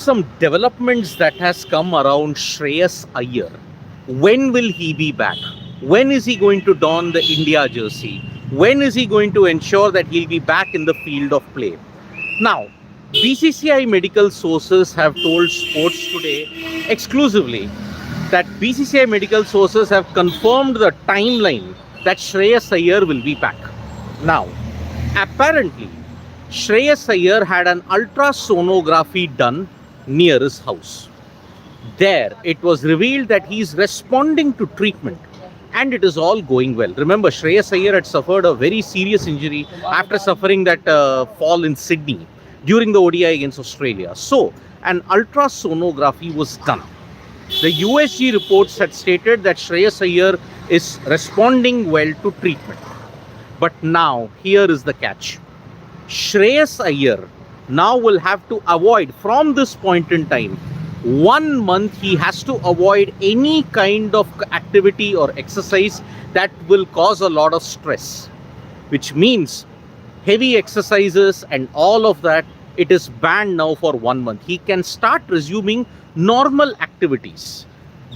some developments that has come around Shreyas Iyer. When will he be back? When is he going to don the India jersey? When is he going to ensure that he'll be back in the field of play? Now, BCCI medical sources have told Sports Today exclusively that BCCI medical sources have confirmed the timeline that Shreyas Iyer will be back. Now, apparently, Shreyas Iyer had an ultrasonography done near his house. There, it was revealed that he is responding to treatment and it is all going well. Remember, Shreyas Iyer had suffered a very serious injury after suffering that fall in Sydney during the ODI against Australia. So, an ultrasonography was done. The USG reports had stated that Shreyas Iyer is responding well to treatment. But now, here is the catch. Shreyas Iyer now will have to avoid, from this point in time, 1 month he has to avoid any kind of activity or exercise that will cause a lot of stress, which means heavy exercises and all of that, it is banned now for 1 month. He can start resuming normal activities,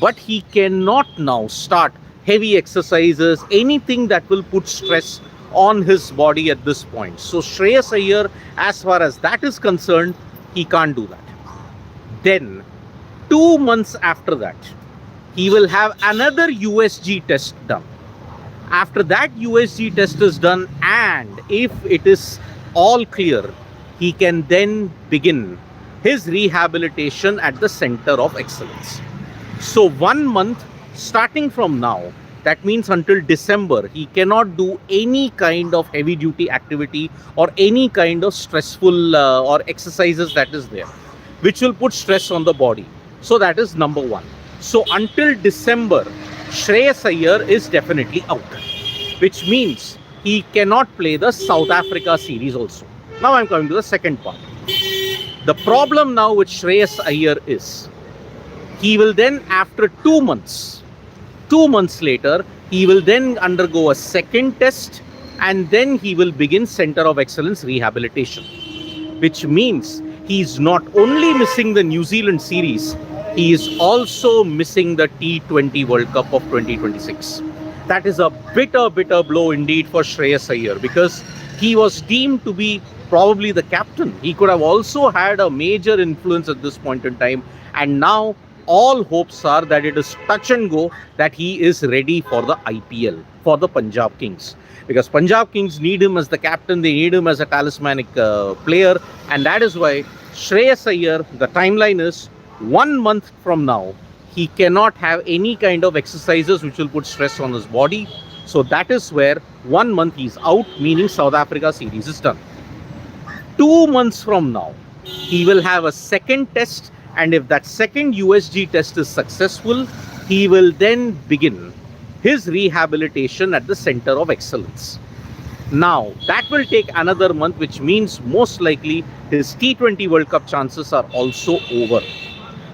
but he cannot now start heavy exercises, anything that will put stress on his body at this point. So Shreyas Iyer, as far as that is concerned, he can't do that. Then 2 months after that, he will have another USG test done. After that USG test is done, and if it is all clear, he can then begin his rehabilitation at the Center of Excellence. So 1 month starting from now, that means until December, he cannot do any kind of heavy duty activity or any kind of stressful or exercises that is there, which will put stress on the body. So that is number one. So until December, Shreyas Iyer is definitely out, which means he cannot play the South Africa series also. Now I'm coming to the second part. The problem now with Shreyas Iyer is, he will then, after 2 months, 2 months later, he will then undergo a second test and then he will begin Center of Excellence rehabilitation, which means he is not only missing the New Zealand series, he is also missing the T20 World Cup of 2026. That is a bitter blow indeed for Shreyas Iyer, because he was deemed to be probably the captain. He could have also had a major influence at this point in time, and now all hopes are that it is touch and go, that he is ready for the IPL, for the Punjab Kings. Because Punjab Kings need him as the captain, they need him as a talismanic player, and that is why Shreyas Iyer, the timeline is 1 month from now, he cannot have any kind of exercises which will put stress on his body. So that is where 1 month he's out, meaning South Africa series is done. 2 months from now, he will have a second test, and if that second USG test is successful, he will then begin his rehabilitation at the Center of Excellence. Now, that will take another month, which means most likely his T20 World Cup chances are also over.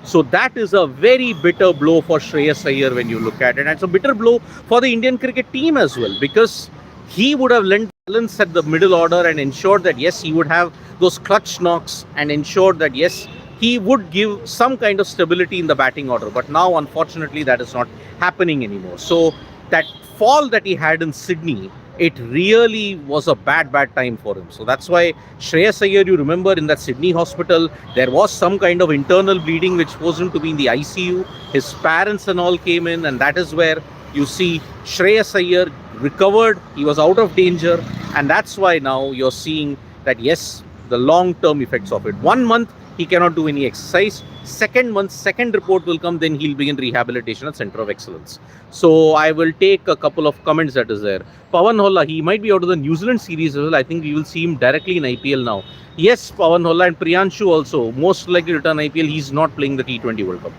So that is a very bitter blow for Shreyas Iyer when you look at it. And it's a bitter blow for the Indian cricket team as well, because he would have lent balance at the middle order and ensured that, yes, he would have those clutch knocks and ensured that, yes, he would give some kind of stability in the batting order. But now, unfortunately, that is not happening anymore. So that fall that he had in Sydney, it really was a bad time for him. So that's why Shreyas Iyer, you remember in that Sydney hospital, there was some kind of internal bleeding which forced him to be in the ICU. His parents and all came in, and that is where you see Shreyas Iyer recovered. He was out of danger, and that's why now you're seeing that, yes, the long-term effects of it. 1 month, he cannot do any exercise. Second month, second report will come, then he'll begin rehabilitation at Center of Excellence. So I will take a couple of comments that is there. Pawan Holla, he might be out of the New Zealand series as well. I think we will see him directly in IPL now. Yes, Pawan Holla, and Priyanshu also, most likely return IPL. He's not playing the T20 World Cup.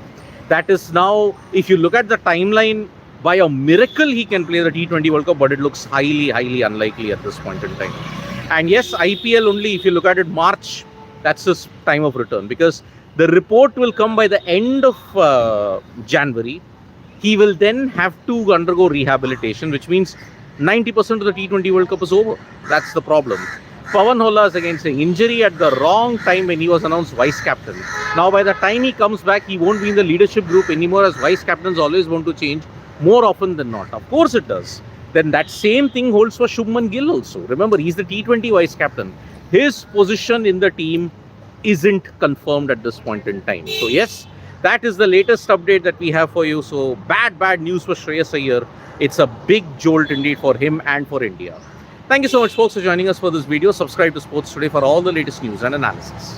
That is now, if you look at the timeline, by a miracle he can play the T20 World Cup, but it looks highly unlikely at this point in time. And yes, IPL only, if you look at it, March, that's his time of return, because the report will come by the end of January. He will then have to undergo rehabilitation, which means 90% of the T20 World Cup is over. That's the problem. Pawan Holas again saying injury at the wrong time when he was announced vice captain. Now by the time he comes back, he won't be in the leadership group anymore, as vice captains always want to change more often than not. Of course it does. Then that same thing holds for Shubman Gill also. Remember, he's the T20 vice captain. His position in the team isn't confirmed at this point in time. So yes, that is the latest update that we have for you. So bad news for Shreyas Iyer. It's a big jolt indeed for him and for India. Thank you so much folks for joining us for this video. Subscribe to Sports Today for all the latest news and analysis.